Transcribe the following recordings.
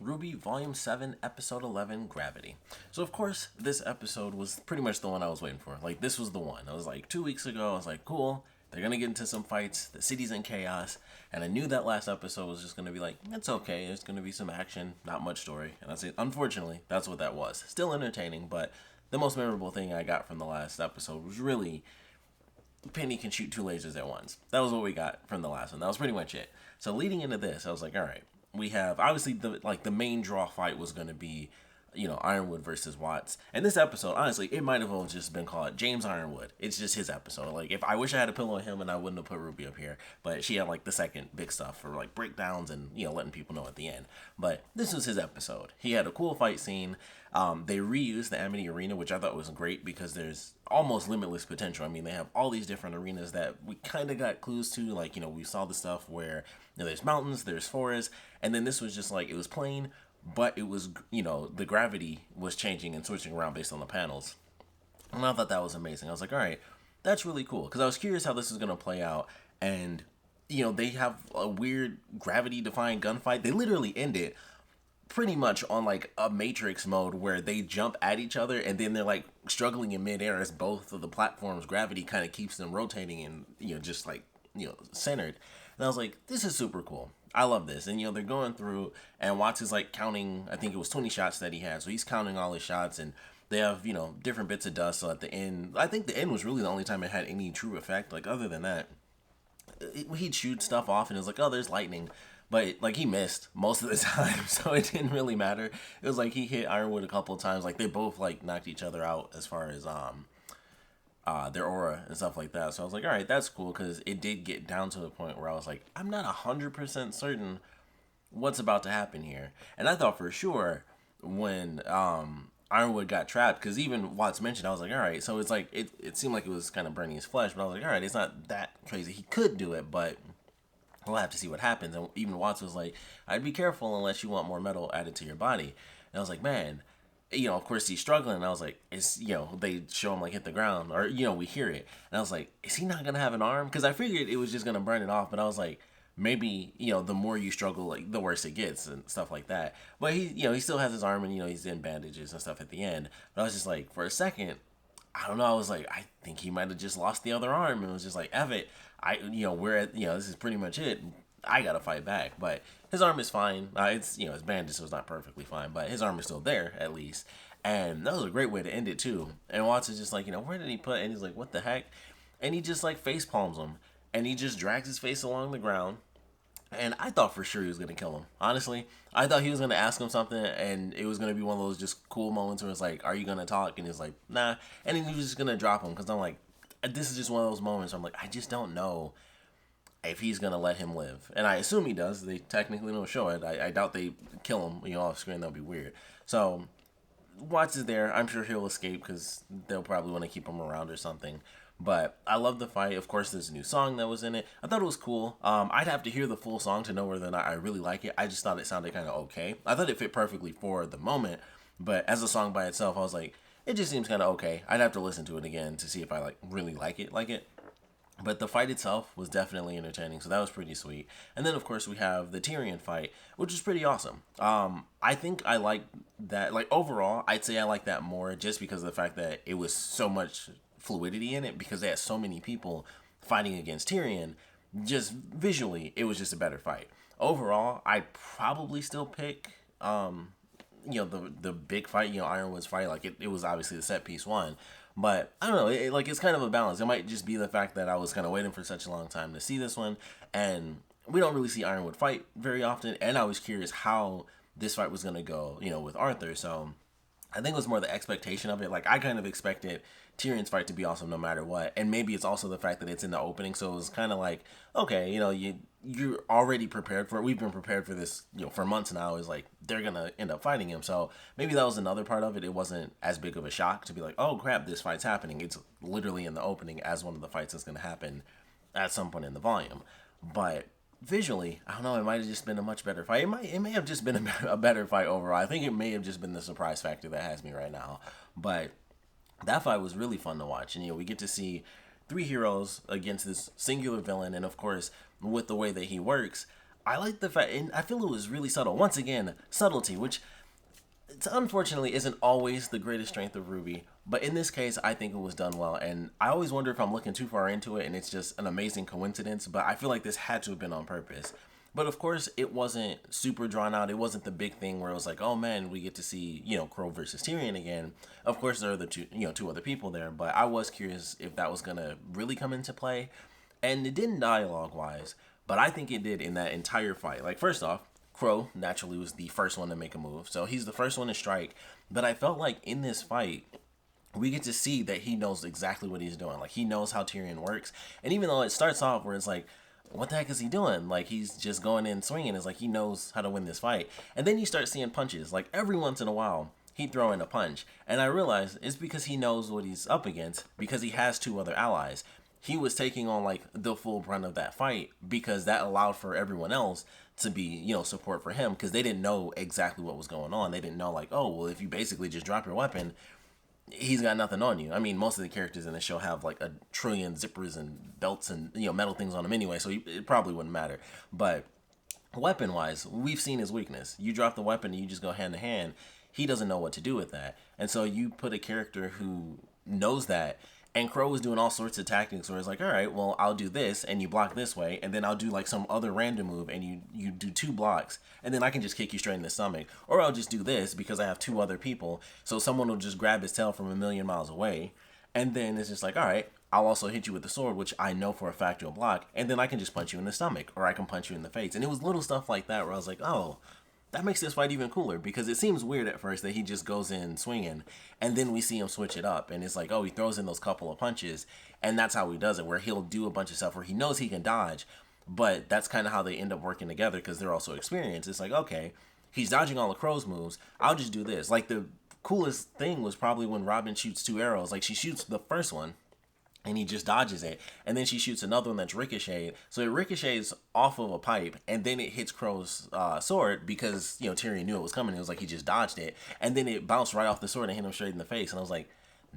RWBY Volume 7, Episode 11, Gravity. So, of course, this episode was pretty much the one I was waiting for. Like, this was the one. I was like, 2 weeks ago, I was like, cool, they're gonna get into some fights, the city's in chaos, and I knew that last episode was just gonna be like, it's okay, there's gonna be some action, not much story. And I said, unfortunately, that's what that was. Still entertaining, but the most memorable thing I got from the last episode was really Penny can shoot two lasers at once. That was what we got from the last one. That was pretty much it. So leading into this, I was like, all right, we have obviously the main draw fight was going to be, Ironwood versus Watts. And this episode, honestly, it might have all just been called James Ironwood. It's just his episode. Like, if I wish I had a pillow on him and I wouldn't have put Ruby up here, but she had like the second big stuff for like breakdowns and letting people know at the end. But this was his episode. He had a cool fight scene. They reused the Amity Arena, which I thought was great because there's almost limitless potential. I mean, they have all these different arenas that we kind of got clues to. Like, we saw the stuff where there's mountains, there's forests, and then this was just like, it was plain, but it was, the gravity was changing and switching around based on the panels. And I thought that was amazing. I was like, all right, that's really cool. Because I was curious how this is going to play out. And, they have a weird gravity-defying gunfight. They literally end it pretty much on like a Matrix mode where they jump at each other and then they're like struggling in midair as both of the platforms' gravity kind of keeps them rotating and, just like, centered. And I was like, this is super cool. I love this. And, they're going through and Watts is like counting, I think it was 20 shots that he had. So he's counting all his shots and they have, different bits of dust. So at the end, I think the end was really the only time it had any true effect. Like, other than that, he'd shoot stuff off and it was like, oh, there's lightning. But, like, he missed most of the time, so it didn't really matter. It was like he hit Ironwood a couple of times. Like, they both, like, knocked each other out as far as their aura and stuff like that. So I was like, all right, that's cool, because it did get down to the point where I was like, I'm not 100% certain what's about to happen here. And I thought for sure when Ironwood got trapped, because even Watts mentioned, I was like, all right, so it's like, it seemed like it was kind of burning his flesh, but I was like, all right, it's not that crazy. He could do it, but we'll have to see what happens. And even Watts was like, I'd be careful unless you want more metal added to your body. And I was like, man, of course he's struggling. And I was like, they show him like hit the ground or, we hear it. And I was like, is he not going to have an arm? Because I figured it was just going to burn it off. But I was like, maybe, the more you struggle, like the worse it gets and stuff like that. But he still has his arm and, he's in bandages and stuff at the end. But I was just like, for a second, I don't know. I was like, I think he might have just lost the other arm. And it was just like, Ev it. We're at, this is pretty much it. I gotta fight back. But his arm is fine. It's, his bandage, so it's not perfectly fine. But his arm is still there, at least. And that was a great way to end it, too. And Watts is just like, where did he put? And he's like, what the heck? And he just, like, face palms him. And he just drags his face along the ground. And I thought for sure he was going to kill him. Honestly, I thought he was going to ask him something and it was going to be one of those just cool moments where it's like, are you going to talk? And he's like, nah. And then he was just going to drop him because I'm like, this is just one of those moments where I'm like, I just don't know if he's going to let him live. And I assume he does. They technically don't show it. I doubt they kill him, off screen. That would be weird. So Watts is there. I'm sure he'll escape because they'll probably want to keep him around or something. But I love the fight. Of course, there's a new song that was in it. I thought it was cool. I'd have to hear the full song to know whether or not I really like it. I just thought it sounded kind of okay. I thought it fit perfectly for the moment. But as a song by itself, I was like, it just seems kind of okay. I'd have to listen to it again to see if I really like it. But the fight itself was definitely entertaining, so that was pretty sweet. And then, of course, we have the Tyrian fight, which is pretty awesome. I think I like that. Like, overall, I'd say I like that more just because of the fact that it was so much fluidity in it because they had so many people fighting against Tyrian. Just visually, it was just a better fight. Overall, I'd probably still pick, the big fight, Ironwood's fight. Like, it was obviously the set piece one. But I don't know, it's kind of a balance. It might just be the fact that I was kind of waiting for such a long time to see this one, and we don't really see Ironwood fight very often, and I was curious how this fight was going to go, with Arthur, so I think it was more the expectation of it. Like, I kind of expected Tyrion's fight to be awesome no matter what, and maybe it's also the fact that it's in the opening, so it was kind of like, okay, you're already prepared for it. We've been prepared for this, for months now. Is like they're gonna end up fighting him. So maybe that was another part of it. It wasn't as big of a shock to be like, oh crap, this fight's happening. It's literally in the opening as one of the fights that's gonna happen at some point in the volume. But visually, I don't know. It might have just been a much better fight. It may have just been a better fight overall. I think it may have just been the surprise factor that has me right now. But that fight was really fun to watch, and we get to see three heroes against this singular villain, and of course, with the way that he works, I like the fact, and I feel it was really subtle. Once again, subtlety, which it's unfortunately isn't always the greatest strength of RWBY, but in this case, I think it was done well. And I always wonder if I'm looking too far into it and it's just an amazing coincidence, but I feel like this had to have been on purpose. But of course, it wasn't super drawn out. It wasn't the big thing where it was like, oh man, we get to see, Crow versus Tyrian again. Of course, there are the two other people there, but I was curious if that was going to really come into play. And it didn't dialogue wise, but I think it did in that entire fight. Like, first off, Crow naturally was the first one to make a move, so he's the first one to strike. But I felt like in this fight, we get to see that he knows exactly what he's doing. Like, he knows how Tyrian works. And even though it starts off where it's like, what the heck is he doing? Like, he's just going in swinging. It's like he knows how to win this fight. And then you start seeing punches. Like, every once in a while, he'd throw in a punch. And I realized it's because he knows what he's up against, because he has two other allies. He was taking on, like, the full brunt of that fight because that allowed for everyone else to be, support for him, because they didn't know exactly what was going on. They didn't know, like, oh, well, if you basically just drop your weapon, he's got nothing on you. I mean, most of the characters in the show have like a trillion zippers and belts and metal things on them anyway, so it probably wouldn't matter. But weapon wise, we've seen his weakness. You drop the weapon and you just go hand to hand. He doesn't know what to do with that, and so you put a character who knows that. And Crow was doing all sorts of tactics where it's like, all right, well, I'll do this, and you block this way, and then I'll do like some other random move, and you do two blocks, and then I can just kick you straight in the stomach. Or I'll just do this because I have two other people, so someone will just grab his tail from a million miles away, and then it's just like, all right, I'll also hit you with the sword, which I know for a fact you'll block, and then I can just punch you in the stomach, or I can punch you in the face. And it was little stuff like that where I was like, oh, that makes this fight even cooler, because it seems weird at first that he just goes in swinging, and then we see him switch it up, and it's like, oh, he throws in those couple of punches, and that's how he does it, where he'll do a bunch of stuff where he knows he can dodge, but that's kind of how they end up working together, because they're also experienced. It's like, okay, he's dodging all of Crow's moves, I'll just do this. Like, the coolest thing was probably when Robin shoots two arrows. Like, she shoots the first one, and he just dodges it, and then she shoots another one that's ricocheted, so it ricochets off of a pipe, and then it hits Crow's sword, because Tyrian knew it was coming. It was like he just dodged it, and then it bounced right off the sword and hit him straight in the face. And I was like,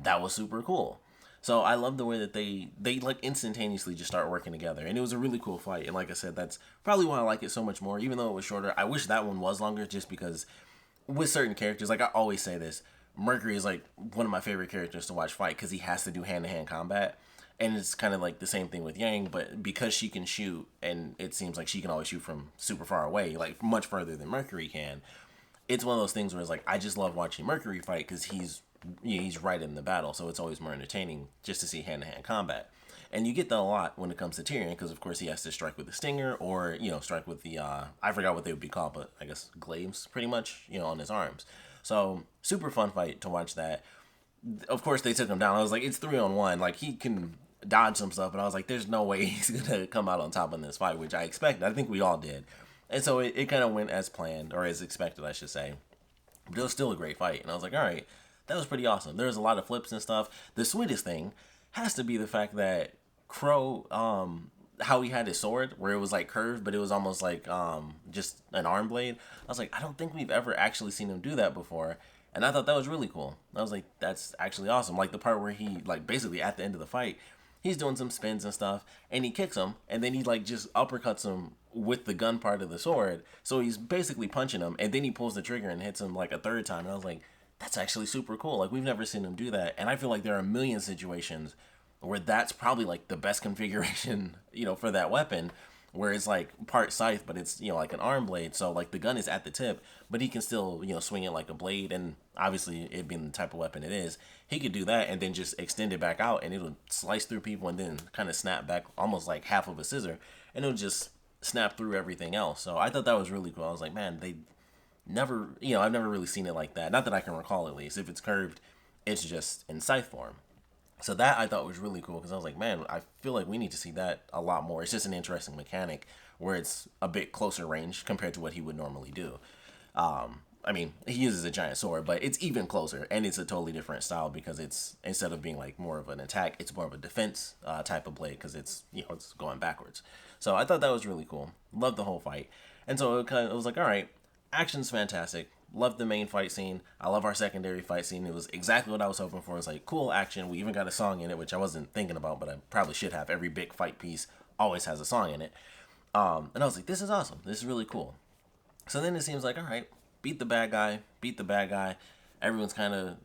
that was super cool. So I love the way that they like instantaneously just start working together, and it was a really cool fight. And like I said, that's probably why I like it so much more, even though it was shorter. I wish that one was longer, just because with certain characters, like I always say this, Mercury is like one of my favorite characters to watch fight, because he has to do hand-to-hand combat. And it's kind of like the same thing with Yang, but because she can shoot, and it seems like she can always shoot from super far away, like much further than Mercury can, it's one of those things where it's like, I just love watching Mercury fight, because he's right in the battle, so it's always more entertaining just to see hand-to-hand combat. And you get that a lot when it comes to Tyrian, because of course he has to strike with the stinger, or strike with the I forgot what they would be called, but I guess glaives, pretty much, on his arms. So super fun fight to watch that. Of course they took him down. I was like, it's 3-on-1, like he can dodge some stuff, but I was like, there's no way he's gonna come out on top in this fight, which I expected. I think we all did. And so it kind of went as planned, or as expected, I should say. But it was still a great fight, and I was like, all right, that was pretty awesome. There was a lot of flips and stuff. The sweetest thing has to be the fact that Crow, how he had his sword, where it was like curved, but it was almost like just an arm blade. I was like, I don't think we've ever actually seen him do that before. And I thought that was really cool. I was like, that's actually awesome. Like the part where he, like, basically at the end of the fight, he's doing some spins and stuff, and he kicks him, and then he like just uppercuts him with the gun part of the sword. So he's basically punching him, and then he pulls the trigger and hits him like a third time. And I was like, that's actually super cool. Like, we've never seen him do that. And I feel like there are a million situations where that's probably like the best configuration, for that weapon, where it's like part scythe, but it's, like an arm blade. So like the gun is at the tip, but he can still, swing it like a blade. And obviously it being the type of weapon it is, he could do that and then just extend it back out, and it'll slice through people and then kind of snap back almost like half of a scissor, and it'll just snap through everything else. So I thought that was really cool. I was like, man, they never, I've never really seen it like that. Not that I can recall, at least. If it's curved, it's just in scythe form. So that I thought was really cool, because I was like, man, I feel like we need to see that a lot more. It's just an interesting mechanic where it's a bit closer range compared to what he would normally do. I mean, he uses a giant sword, but it's even closer, and it's a totally different style, because it's, instead of being like more of an attack, it's more of a defense type of blade, because it's, it's going backwards. So I thought that was really cool. Loved the whole fight. And so it was like, all right, action's fantastic. Loved the main fight scene. I love our secondary fight scene. It was exactly what I was hoping for. It's like cool action. We even got a song in it, which I wasn't thinking about, but I probably should have. Every big fight piece always has a song in it. And I was like, this is awesome. This is really cool. So then it seems like, all right, beat the bad guy, beat the bad guy. Everyone's kind of,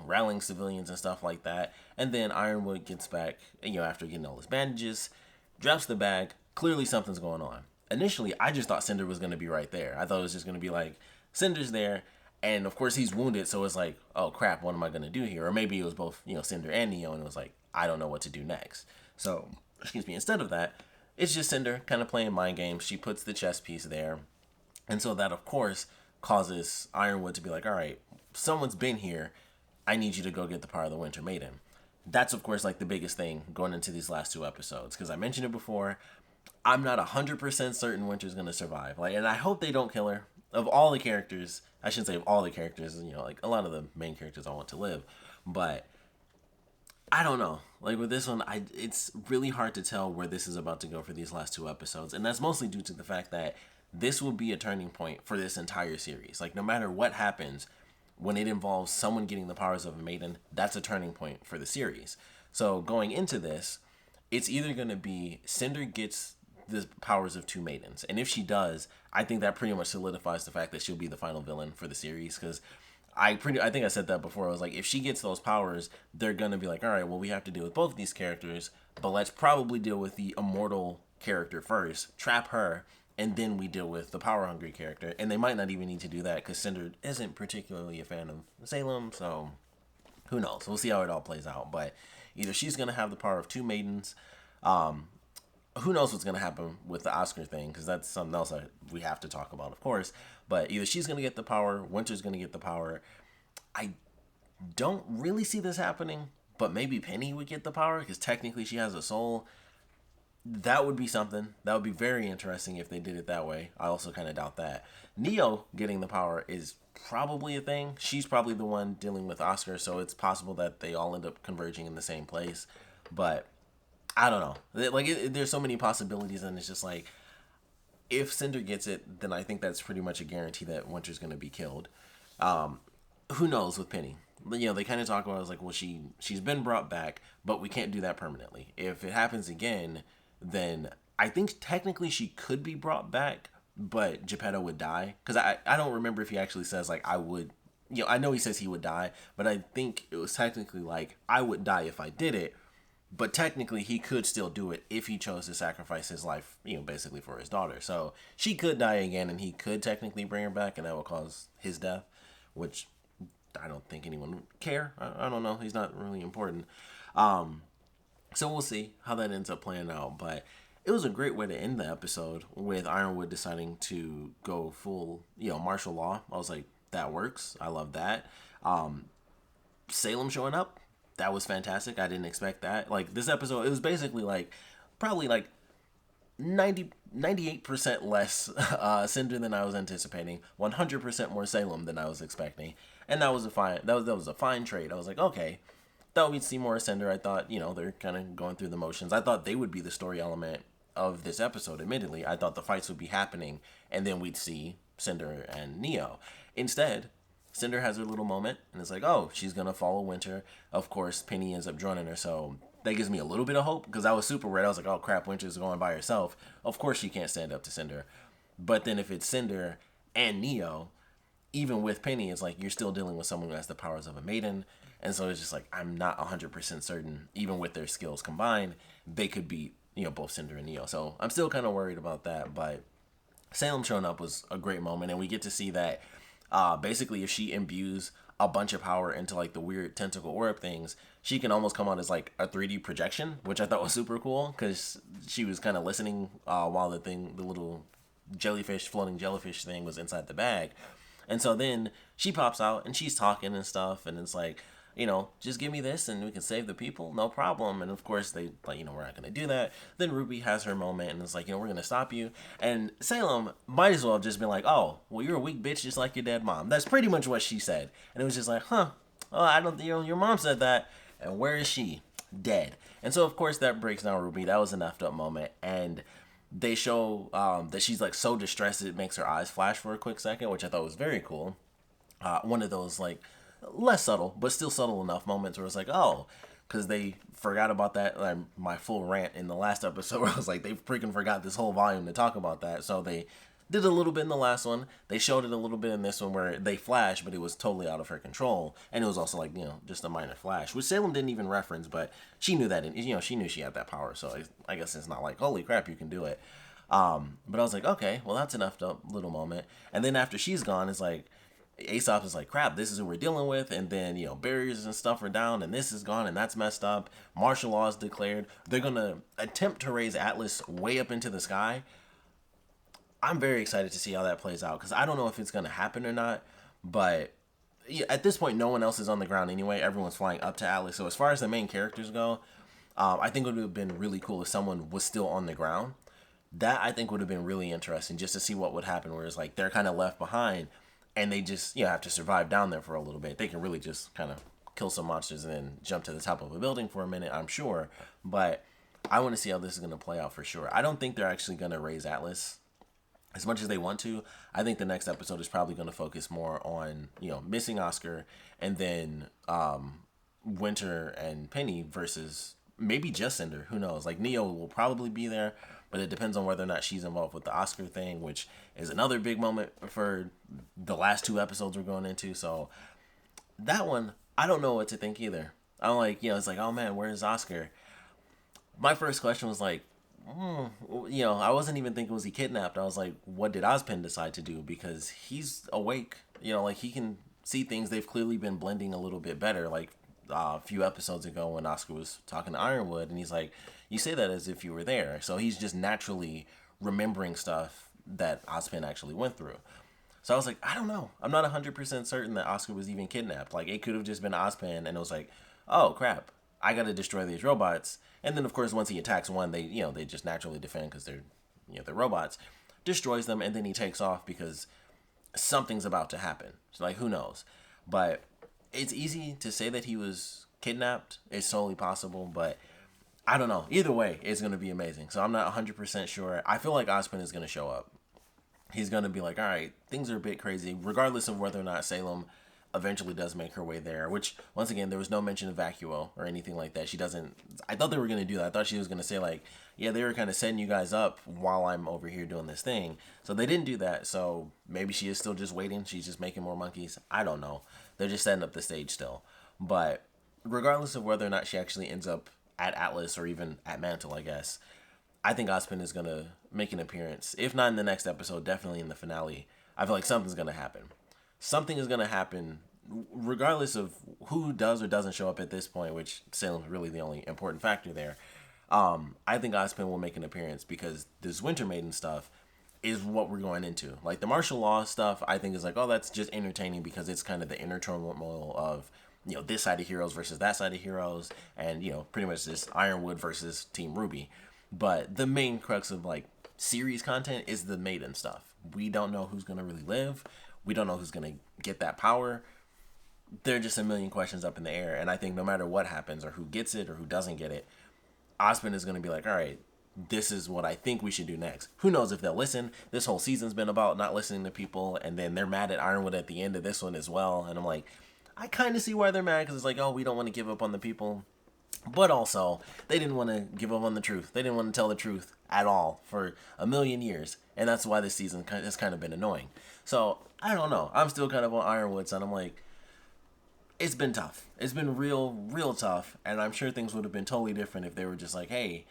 rallying civilians and stuff like that. And then Ironwood gets back, after getting all his bandages, drops the bag. Clearly something's going on. Initially, I just thought Cinder was going to be right there. I thought it was just going to be like, Cinder's there. And of course, he's wounded. So it's like, oh crap, what am I going to do here? Or maybe it was both, Cinder and Neo. And it was like, I don't know what to do next. So, instead of that, it's just Cinder kind of playing mind games. She puts the chess piece there. And so that, of course, causes Ironwood to be like, all right, someone's been here. I need you to go get the power of the Winter Maiden. That's, of course, like the biggest thing going into these last two episodes. Because I mentioned it before, I'm not 100% certain Winter's going to survive. And I hope they don't kill her. Of all the characters, I shouldn't say of all the characters, like a lot of the main characters I want to live. But I don't know. Like with this one, it's really hard to tell where this is about to go for these last two episodes. And that's mostly due to the fact that this will be a turning point for this entire series. Like no matter what happens, when it involves someone getting the powers of a maiden, that's a turning point for the series. So going into this, it's either going to be Cinder gets the powers of two maidens. And if she does, I think that pretty much solidifies the fact that she'll be the final villain for the series. Because I think I said that before. I was like, if she gets those powers, they're going to be like, all right, well, we have to deal with both of these characters, but let's probably deal with the immortal character first, trap her, and then we deal with the power-hungry character. And they might not even need to do that because Cinder isn't particularly a fan of Salem, so who knows? We'll see how it all plays out. But either she's going to have the power of two maidens. Who knows what's going to happen with the Oscar thing, because that's something else we have to talk about, of course. But either she's going to get the power, Winter's going to get the power. I don't really see this happening, but maybe Penny would get the power, because technically she has a soul. That would be something. That would be very interesting if they did it that way. I also kind of doubt that. Neo getting the power is probably a thing. She's probably the one dealing with Oscar, so it's possible that they all end up converging in the same place. But I don't know. There's so many possibilities, and it's just like, if Cinder gets it, then I think that's pretty much a guarantee that Winter's going to be killed. Who knows with Penny? They kind of talk about it as like, well, she's been brought back, but we can't do that permanently. If it happens again, then I think technically she could be brought back, but Geppetto would die. Because I don't remember if he actually says, like, I would, I know he says he would die, but I think it was technically like, I would die if I did it. But technically, he could still do it if he chose to sacrifice his life, basically for his daughter. So she could die again, and he could technically bring her back, and that would cause his death, which I don't think anyone would care. I don't know. He's not really important. So we'll see how that ends up playing out. But it was a great way to end the episode with Ironwood deciding to go full, martial law. I was like, that works. I love that. Salem showing up. That was fantastic. I didn't expect that. Like, this episode, it was basically like, probably like 98% less Cinder than I was anticipating, 100% more Salem than I was expecting. And that was a fine trade. I was like, okay, thought we'd see more Cinder. I thought, they're kind of going through the motions. I thought they would be the story element of this episode, admittedly. I thought the fights would be happening, and then we'd see Cinder and Neo. Instead, Cinder has her little moment, and it's like, oh, she's going to follow Winter. Of course, Penny ends up joining her, so that gives me a little bit of hope, because I was super worried. I was like, oh, crap, Winter's going by herself. Of course she can't stand up to Cinder. But then if it's Cinder and Neo, even with Penny, it's like you're still dealing with someone who has the powers of a maiden, and so it's just like, I'm not 100% certain, even with their skills combined, they could beat, both Cinder and Neo. So I'm still kind of worried about that, but Salem showing up was a great moment, and we get to see that basically if she imbues a bunch of power into like the weird tentacle orb things, she can almost come out as like a 3D projection, which I thought was super cool, because she was kind of listening while the little floating jellyfish thing was inside the bag. And so then she pops out and she's talking and stuff, and it's like, just give me this and we can save the people, no problem. And of course they like, we're not going to do that. Then RWBY has her moment and it's like, we're going to stop you. And Salem might as well have just been like, oh, well, you're a weak bitch just like your dead mom. That's pretty much what she said. And it was just like, oh, I don't, your mom said that. And where is she? Dead. And so of course that breaks down RWBY. That was an effed up moment. And they show that she's like so distressed it makes her eyes flash for a quick second, which I thought was very cool. One of those like less subtle, but still subtle enough moments where it's like, oh, because they forgot about that. My full rant in the last episode where I was like, they freaking forgot this whole volume to talk about that. So they did a little bit in the last one. They showed it a little bit in this one where they flashed, but it was totally out of her control. And it was also like, just a minor flash, which Salem didn't even reference, but she knew that, she knew she had that power. So I guess it's not like, holy crap, you can do it. But I was like, okay, well, that's enough little moment. And then after she's gone, it's like, Aesop is like, crap, this is who we're dealing with. And then, barriers and stuff are down, and this is gone, and that's messed up. Martial law is declared. They're going to attempt to raise Atlas way up into the sky. I'm very excited to see how that plays out, because I don't know if it's going to happen or not. But at this point, no one else is on the ground anyway. Everyone's flying up to Atlas. So as far as the main characters go, I think it would have been really cool if someone was still on the ground. That, I think, would have been really interesting, just to see what would happen, where it's like they're kind of left behind, and they just, have to survive down there for a little bit. They can really just kind of kill some monsters and then jump to the top of a building for a minute, I'm sure. But I want to see how this is going to play out for sure. I don't think they're actually going to raise Atlas as much as they want to. I think the next episode is probably going to focus more on, missing Oscar, and then Winter and Penny versus maybe just Cinder. Who knows? Like, Neo will probably be there, but it depends on whether or not she's involved with the Oscar thing, which is another big moment for the last 2 episodes we're going into. So that one, I don't know what to think either. I'm like, it's like, oh man, where's Oscar? My first question was like, I wasn't even thinking, was he kidnapped? I was like, what did Ozpin decide to do? Because he's awake, like he can see things. They've clearly been blending a little bit better. Like a few episodes ago when Oscar was talking to Ironwood, and he's like, you say that as if you were there. So he's just naturally remembering stuff that Ozpin actually went through. So I was like, I don't know. I'm not 100% certain that Oscar was even kidnapped. Like, it could have just been Ozpin, and it was like, oh crap, I gotta destroy these robots. And then of course once he attacks one, they just naturally defend because they're robots. Destroys them, and then he takes off because something's about to happen. So like, who knows? But it's easy to say that he was kidnapped. It's totally possible, but I don't know. Either way, it's going to be amazing. So I'm not 100% sure. I feel like Ozpin is going to show up. He's going to be like, all right, things are a bit crazy, regardless of whether or not Salem eventually does make her way there, which, once again, there was no mention of Vacuo or anything like that. She doesn't... I thought they were going to do that. I thought she was going to say, like, yeah, they were kind of setting you guys up while I'm over here doing this thing. So they didn't do that. So maybe she is still just waiting. She's just making more monkeys. I don't know. They're just setting up the stage still. But regardless of whether or not she actually ends up at Atlas or even at Mantle, I guess, I think Ozpin is going to make an appearance. If not in the next episode, definitely in the finale. I feel like something's going to happen. Something is going to happen regardless of who does or doesn't show up at this point, which Salem's really the only important factor there. I think Ozpin will make an appearance because this Winter Maiden stuff is what we're going into. Like, the martial law stuff, I think is like, oh, that's just entertaining because it's kind of the inner turmoil of, this side of heroes versus that side of heroes, and, pretty much this Ironwood versus Team RWBY. But the main crux of, like, series content is the Maiden stuff. We don't know who's going to really live. We don't know who's going to get that power. There are just a million questions up in the air, and I think no matter what happens or who gets it or who doesn't get it, Ozpin is going to be like, all right, this is what I think we should do next. Who knows if they'll listen? This whole season's been about not listening to people, and then they're mad at Ironwood at the end of this one as well, and I'm like, I kind of see why they're mad, because it's like, oh, we don't want to give up on the people. But also, they didn't want to give up on the truth. They didn't want to tell the truth at all for a million years. And that's why this season has kind of been annoying. So, I don't know. I'm still kind of on Ironwood, so I'm like, it's been tough. It's been real tough. And I'm sure things would have been totally different if they were just like, hey,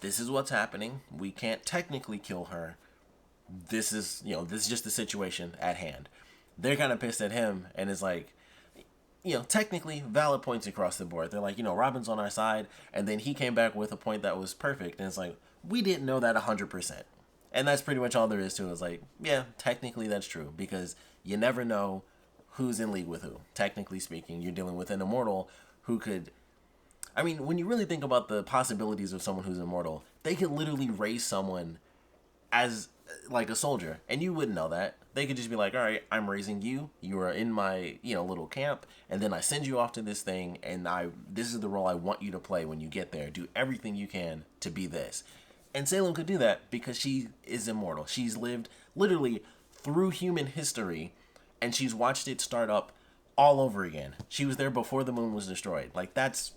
this is what's happening. We can't technically kill her. This is just the situation at hand. They're kind of pissed at him, and it's like, technically valid points across the board. They're like, Robin's on our side, and then he came back with a point that was perfect, and it's like, we didn't know that 100%. And that's pretty much all there is to it. It's like, yeah, technically that's true, because you never know who's in league with who. Technically speaking, you're dealing with an immortal who could... I mean, when you really think about the possibilities of someone who's immortal, they could literally raise someone as, like, a soldier, and you wouldn't know that. They could just be like, all right, I'm raising you. You are in my, little camp, and then I send you off to this thing, and this is the role I want you to play when you get there. Do everything you can to be this. And Salem could do that because she is immortal. She's lived literally through human history, and she's watched it start up all over again. She was there before the moon was destroyed. Like, that's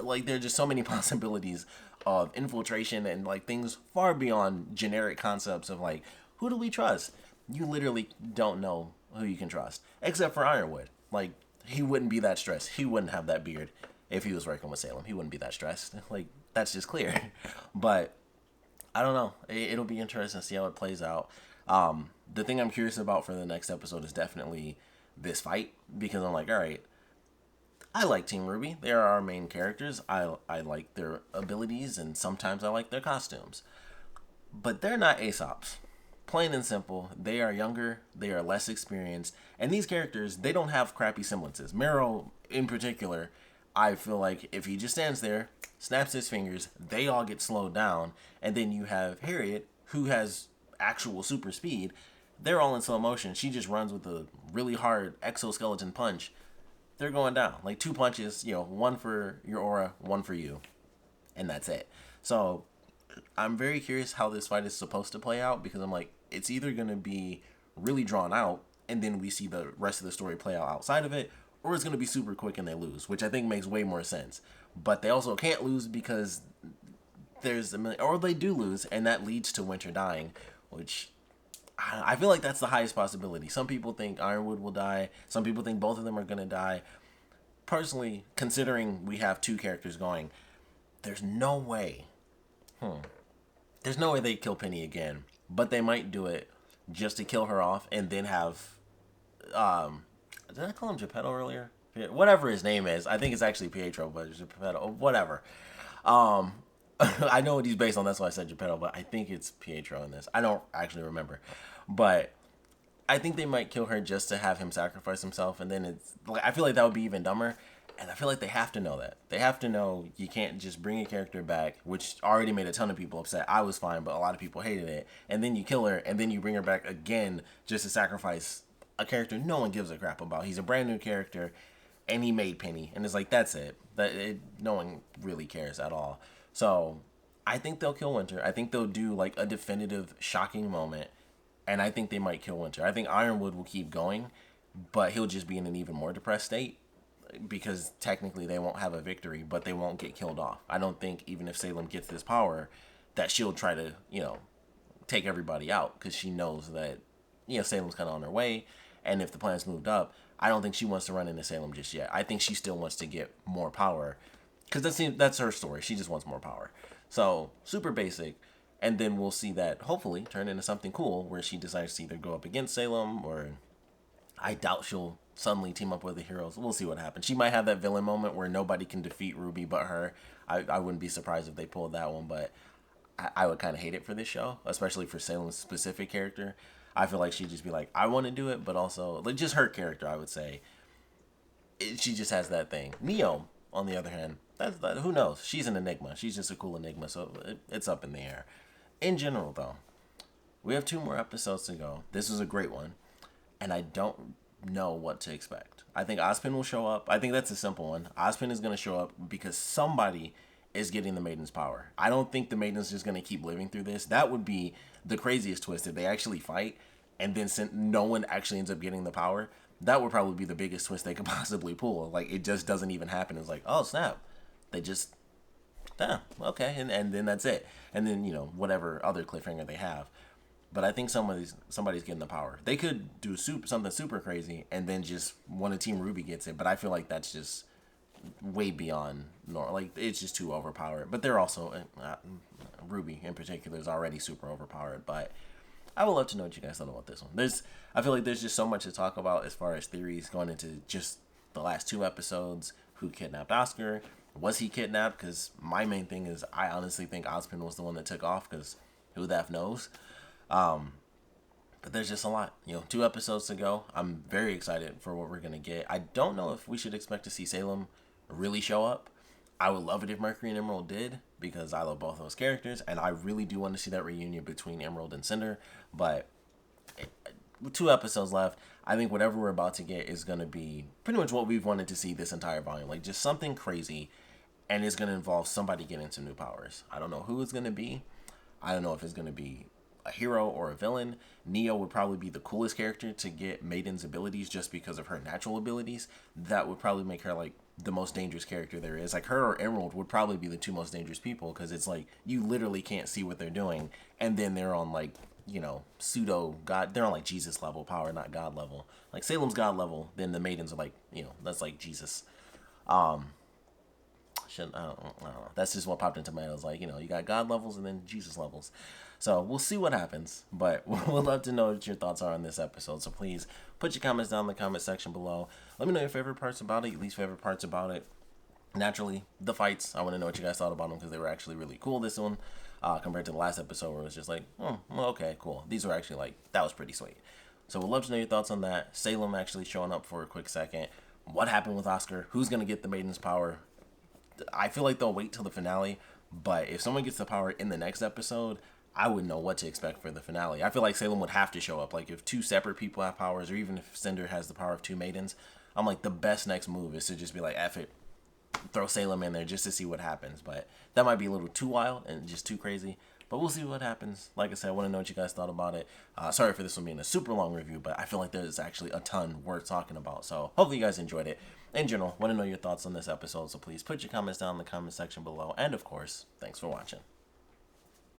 like there are just so many possibilities of infiltration and like things far beyond generic concepts of like who do we trust. You literally don't know who you can trust except for Ironwood. Like he wouldn't be that stressed. He wouldn't have that beard if he was working with Salem. He wouldn't be that stressed. Like that's just clear. But I don't know. It'll be interesting to see how it plays out. The thing I'm curious about for the next episode is definitely this fight because I'm like, all right, I like Team RWBY. They are our main characters. I like their abilities and sometimes I like their costumes. But they're not Aesop's. Plain and simple, they are younger, they are less experienced, and these characters, they don't have crappy semblances. Meryl, in particular, I feel like if he just stands there, snaps his fingers, they all get slowed down, and then you have Harriet, who has actual super speed. They're all in slow motion. She just runs with a really hard exoskeleton punch. They're going down. Like 2 punches, one for your aura, one for you. And that's it. So I'm very curious how this fight is supposed to play out because I'm like, it's either going to be really drawn out and then we see the rest of the story play out outside of it, or it's going to be super quick and they lose, which I think makes way more sense. But they also can't lose because there's or they do lose and that leads to Winter dying, which I feel like that's the highest possibility. Some people think Ironwood will die. Some people think both of them are going to die. Personally, considering we have 2 characters going, there's no way. There's no way they kill Penny again. But they might do it just to kill her off and then have... did I call him Geppetto earlier? Whatever his name is. I think it's actually Pietro, but it's Geppetto. Whatever. I know what he's based on, that's why I said Geppetto, but I think it's Pietro in this. I don't actually remember. But I think they might kill her just to have him sacrifice himself, and then it's like I feel like that would be even dumber, and I feel like they have to know that. They have to know you can't just bring a character back, which already made a ton of people upset. I was fine, but a lot of people hated it. And then you kill her, and then you bring her back again just to sacrifice a character no one gives a crap about. He's a brand new character, and he made Penny, and it's like that's it. No one really cares at all. So I think they'll kill Winter. I think they'll do like a definitive shocking moment, and I think they might kill Winter. I think Ironwood will keep going, but he'll just be in an even more depressed state because technically they won't have a victory, but they won't get killed off. I don't think even if Salem gets this power that she'll try to, take everybody out because she knows that, Salem's kind of on her way, and if the plan's moved up, I don't think she wants to run into Salem just yet. I think she still wants to get more power because that's her story. She just wants more power. So, super basic. And then we'll see that hopefully turn into something cool where she decides to either go up against Salem or I doubt she'll suddenly team up with the heroes. We'll see what happens. She might have that villain moment where nobody can defeat RWBY but her. I wouldn't be surprised if they pulled that one, but I would kind of hate it for this show, especially for Salem's specific character. I feel like she'd just be like, I want to do it, but also, like, just her character, I would say. She just has that thing. Neo, on the other hand, who knows? She's an enigma. She's just a cool enigma, so it's up in the air. In general, though, we have 2 more episodes to go. This was a great one, and I don't know what to expect. I think Ozpin will show up. I think that's a simple one. Ozpin is going to show up because somebody is getting the Maiden's power. I don't think the Maiden's just going to keep living through this. That would be the craziest twist if they actually fight, and then no one actually ends up getting the power. That would probably be the biggest twist they could possibly pull. Like, it just doesn't even happen. It's like, oh, snap. They just, okay, and then that's it. And then, whatever other cliffhanger they have. But I think somebody's getting the power. They could do something super crazy, and then just one of Team RWBY gets it. But I feel like that's just way beyond normal. Like, it's just too overpowered. But they're also, RWBY in particular is already super overpowered. But I would love to know what you guys thought about this one. I feel like there's just so much to talk about as far as theories going into just the last 2 episodes. Who kidnapped Oscar? Was he kidnapped? Because my main thing is I honestly think Ozpin was the one that took off because who the F knows? But there's just a lot. 2 episodes to go. I'm very excited for what we're going to get. I don't know if we should expect to see Salem really show up. I would love it if Mercury and Emerald did because I love both those characters. And I really do want to see that reunion between Emerald and Cinder. But with 2 episodes left, I think whatever we're about to get is going to be pretty much what we've wanted to see this entire volume. Like, just something crazy, and it's going to involve somebody getting some new powers. I don't know who it's going to be. I don't know if it's going to be a hero or a villain, Neo would probably be the coolest character to get Maiden's abilities just because of her natural abilities. That would probably make her like the most dangerous character there is. Like her or Emerald would probably be the two most dangerous people because it's like you literally can't see what they're doing, and then they're on like, you know, pseudo god. They're on like Jesus level power, not God level. Like Salem's God level, then the Maidens are like, you know, that's like Jesus. I don't know. That's just what popped into my head. I was like, you know, you got God levels and then Jesus levels. So we'll see what happens. But we'd love to know what your thoughts are on this episode. So please put your comments down in the comment section below. Let me know your favorite parts about it, your least favorite parts about it. Naturally, the fights. I want to know what you guys thought about them because they were actually really cool, this one, compared to the last episode where it was just like, well, okay, cool. These were actually like, that was pretty sweet. So we'd love to know your thoughts on that. Salem actually showing up for a quick second. What happened with Oscar? Who's going to get the Maiden's power? I feel like they'll wait till the finale, but if someone gets the power in the next episode, I wouldn't know what to expect for the finale. I feel like Salem would have to show up. Like if two separate people have powers, or even if Cinder has the power of two maidens, I'm like the best next move is to just be like, F it, throw Salem in there just to see what happens. But that might be a little too wild and just too crazy. But we'll see what happens. Like I said, I want to know what you guys thought about it. Sorry for this one being a super long review, but I feel like there's actually a ton worth talking about. So hopefully you guys enjoyed it. In general, want to know your thoughts on this episode, so please put your comments down in the comment section below. And of course, thanks for watching.